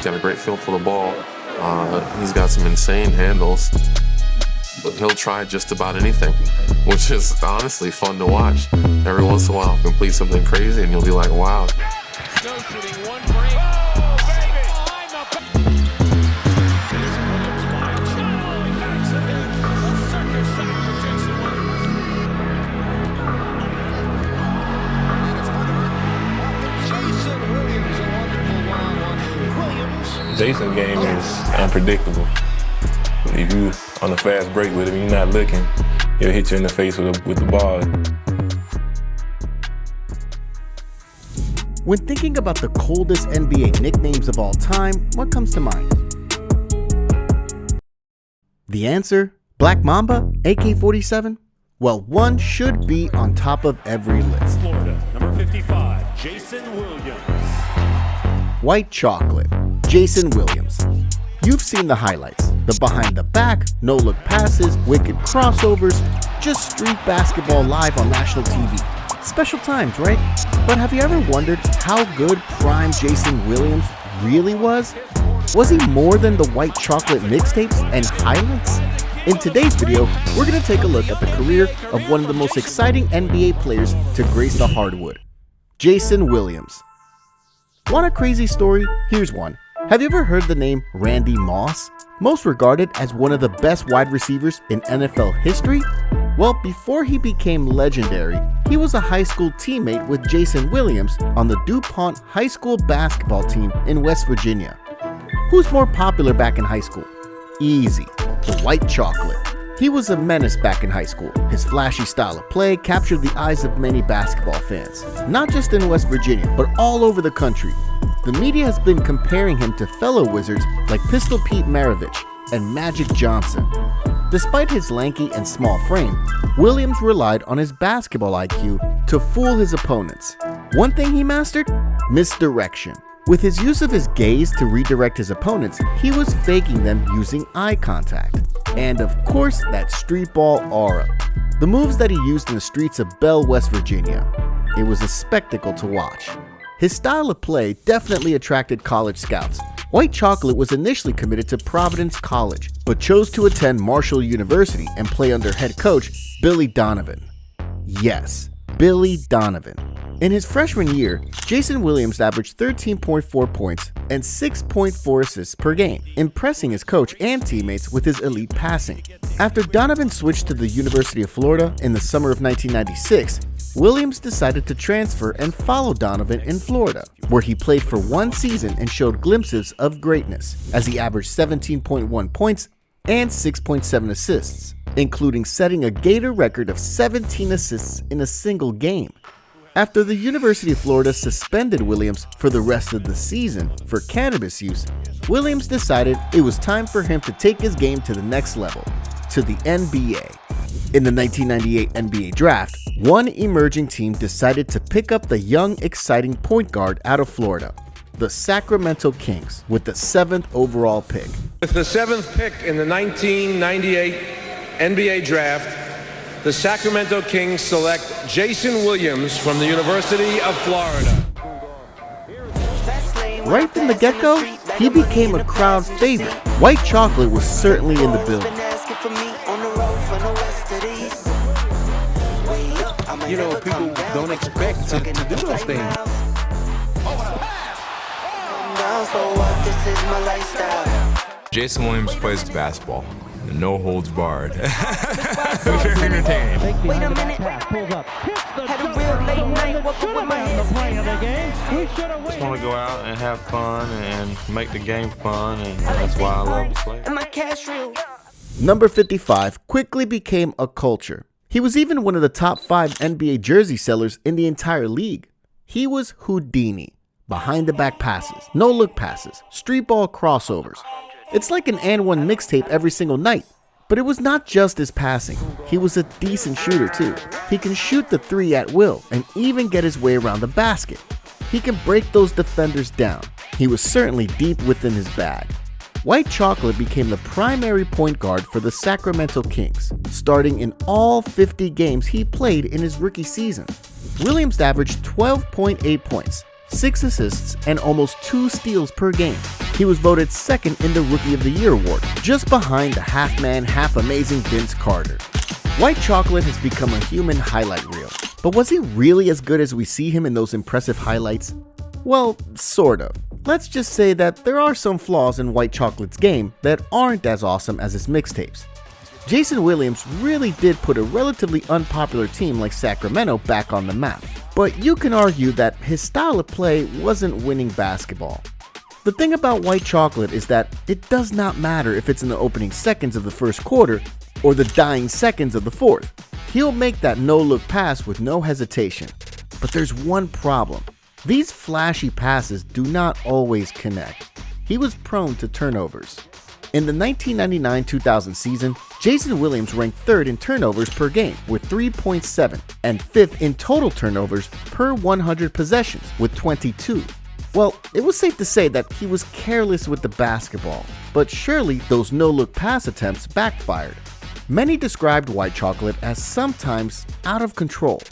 got a great feel for the ball. He's got some insane handles. But he'll try just about anything, which is honestly fun to watch. Every once in a while, he'll complete something crazy, and you'll be like, wow. Snow shooting one break. Oh, baby! Behind the back. Jason's game is unpredictable. If you on a fast break with him, you're not looking, he'll hit you in the face with the ball. When thinking about the coldest NBA nicknames of all time, what comes to mind? The answer? Black Mamba? AK-47? Well, one should be on top of every list. Florida, number 55, Jason Williams. White Chocolate, Jason Williams. You've seen the highlights, the behind the back, no-look passes, wicked crossovers, just street basketball live on national TV. Special times, right? But have you ever wondered how good prime Jason Williams really was? Was he more than the White Chocolate mixtapes and highlights? In today's video, we're going to take a look at the career of one of the most exciting NBA players to grace the hardwood, Jason Williams. Want a crazy story? Here's one. Have you ever heard the name Randy Moss? Most regarded as one of the best wide receivers in NFL history? Well, before he became legendary, he was a high school teammate with Jason Williams on the DuPont High School basketball team in West Virginia. Who's more popular back in high school? Easy, the White Chocolate. He was a menace back in high school. His flashy style of play captured the eyes of many basketball fans, not just in West Virginia, but all over the country. The media has been comparing him to fellow Wizards like Pistol Pete Maravich and Magic Johnson. Despite his lanky and small frame, Williams relied on his basketball IQ to fool his opponents. One thing he mastered? Misdirection. With his use of his gaze to redirect his opponents, he was faking them using eye contact. And of course, that street ball aura. The moves that he used in the streets of Bell, West Virginia. It was a spectacle to watch. His style of play definitely attracted college scouts. White Chocolate was initially committed to Providence College, but chose to attend Marshall University and play under head coach Billy Donovan. Yes, Billy Donovan. In his freshman year, Jason Williams averaged 13.4 points and 6.4 assists per game, impressing his coach and teammates with his elite passing. After Donovan switched to the University of Florida in the summer of 1996, Williams decided to transfer and follow Donovan in Florida, where he played for one season and showed glimpses of greatness, as he averaged 17.1 points and 6.7 assists, including setting a Gator record of 17 assists in a single game. After the University of Florida suspended Williams for the rest of the season for cannabis use, Williams decided it was time for him to take his game to the next level, to the NBA. In the 1998 NBA draft, one emerging team decided to pick up the young, exciting point guard out of Florida, the Sacramento Kings, with the 7th overall pick. With the 7th pick in the 1998 NBA draft, the Sacramento Kings select Jason Williams from the University of Florida. Right from the get-go, he became a crowd favorite. White Chocolate was certainly in the building. You know, people don't expect to do those things. Jason Williams plays basketball. No holds barred. Very entertaining. Wait a minute. Had a real late night. Welcome with my hands. Just want to go out and have fun and make the game fun, and that's why I love to play. And my cash real. Number 55 quickly became a culture. He was even one of the top 5 NBA jersey sellers in the entire league. He was Houdini. Behind the back passes, no-look passes, street ball crossovers. It's like an and one mixtape every single night. But it was not just his passing. He was a decent shooter too. He can shoot the 3 at will and even get his way around the basket. He can break those defenders down. He was certainly deep within his bag. White Chocolate became the primary point guard for the Sacramento Kings, starting in all 50 games he played in his rookie season. Williams averaged 12.8 points, 6 assists, and almost 2 steals per game. He was voted second in the Rookie of the Year award, just behind the half-man, half-amazing Vince Carter. White Chocolate has become a human highlight reel, but was he really as good as we see him in those impressive highlights? Well, sort of. Let's just say that there are some flaws in White Chocolate's game that aren't as awesome as his mixtapes. Jason Williams really did put a relatively unpopular team like Sacramento back on the map, but you can argue that his style of play wasn't winning basketball. The thing about White Chocolate is that it does not matter if it's in the opening seconds of the first quarter or the dying seconds of the fourth. He'll make that no-look pass with no hesitation. But there's one problem. These flashy passes do not always connect. He was prone to turnovers. In the 1999-2000 season, Jason Williams ranked 3rd in turnovers per game with 3.7 and 5th in total turnovers per 100 possessions with 22. Well, it was safe to say that he was careless with the basketball, but surely those no-look pass attempts backfired. Many described White Chocolate as sometimes out of control.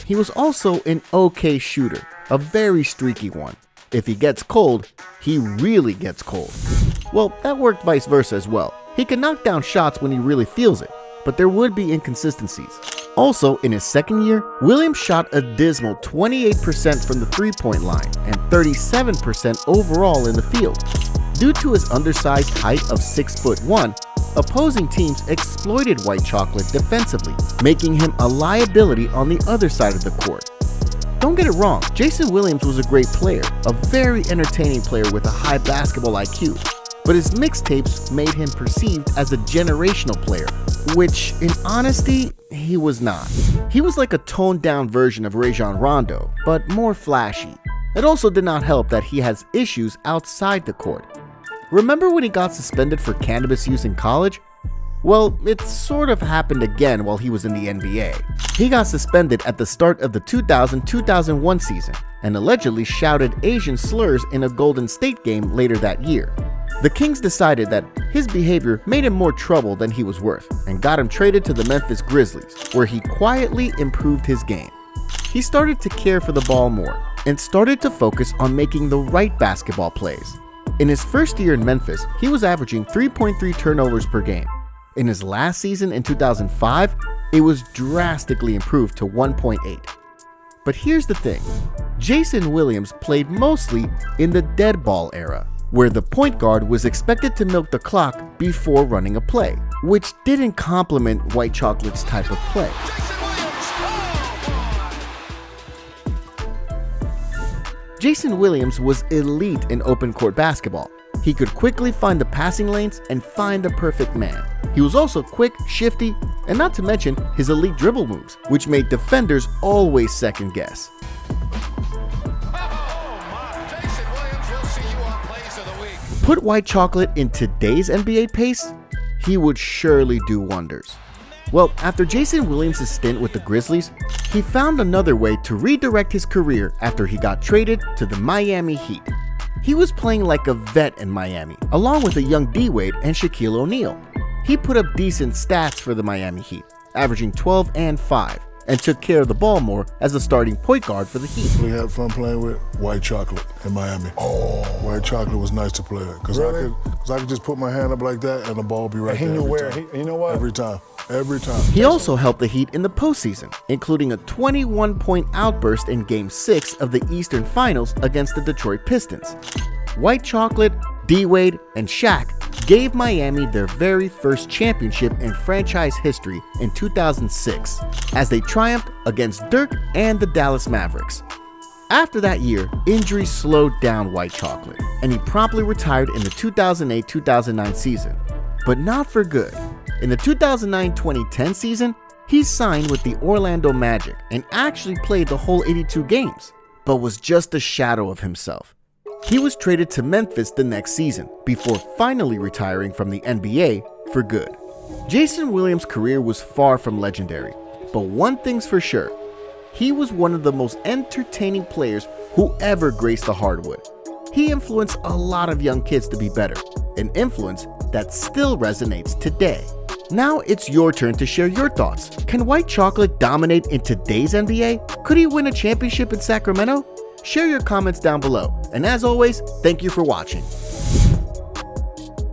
He was also an okay shooter, a very streaky one. If he gets cold, he really gets cold. Well, that worked vice versa as well. He can knock down shots when he really feels it, but there would be inconsistencies. Also, in his second year, Williams shot a dismal 28% from the three-point line and 37% overall in the field. Due to his undersized height of 6'1", opposing teams exploited White Chocolate defensively, making him a liability on the other side of the court. Don't get it wrong, Jason Williams was a great player, a very entertaining player with a high basketball IQ, but his mixtapes made him perceived as a generational player, which, in honesty, he was not. He was like a toned-down version of Rajon Rondo, but more flashy. It also did not help that he has issues outside the court. Remember when he got suspended for cannabis use in college? Well, it sort of happened again while he was in the NBA. He got suspended at the start of the 2000-2001 season and allegedly shouted Asian slurs in a Golden State game later that year. The Kings decided that his behavior made him more trouble than he was worth and got him traded to the Memphis Grizzlies, where he quietly improved his game. He started to care for the ball more and started to focus on making the right basketball plays. In his first year in Memphis, he was averaging 3.3 turnovers per game. In his last season in 2005, it was drastically improved to 1.8. But here's the thing, Jason Williams played mostly in the dead ball era, where the point guard was expected to milk the clock before running a play, which didn't complement White Chocolate's type of play. Jason Williams was elite in open court basketball. He could quickly find the passing lanes and find the perfect man. He was also quick, shifty, and not to mention his elite dribble moves, which made defenders always second guess. Put White Chocolate in today's NBA pace, he would surely do wonders. Well, after Jason Williams' stint with the Grizzlies, he found another way to redirect his career after he got traded to the Miami Heat. He was playing like a vet in Miami, along with a young D-Wade and Shaquille O'Neal. He put up decent stats for the Miami Heat, averaging 12 and 5, and took care of the ball more as a starting point guard for the Heat. We had fun playing with White Chocolate in Miami. White Chocolate was nice to play with, because I could just put my hand up like that and the ball be right there. He knew where, you know what? Every time. He also helped the Heat in the postseason, including a 21-point outburst in Game 6 of the Eastern Finals against the Detroit Pistons. White Chocolate, D-Wade, and Shaq gave Miami their very first championship in franchise history in 2006, as they triumphed against Dirk and the Dallas Mavericks. After that year, injuries slowed down White Chocolate, and he promptly retired in the 2008-2009 season. But not for good. In the 2009-2010 season, he signed with the Orlando Magic and actually played the whole 82 games, but was just a shadow of himself. He was traded to Memphis the next season, before finally retiring from the NBA for good. Jason Williams' career was far from legendary, but one thing's for sure, he was one of the most entertaining players who ever graced the hardwood. He influenced a lot of young kids to be better, an influence that still resonates today. Now it's your turn to share your thoughts. Can White Chocolate dominate in today's NBA? Could he win a championship in Sacramento? Share your comments down below. And as always, thank you for watching.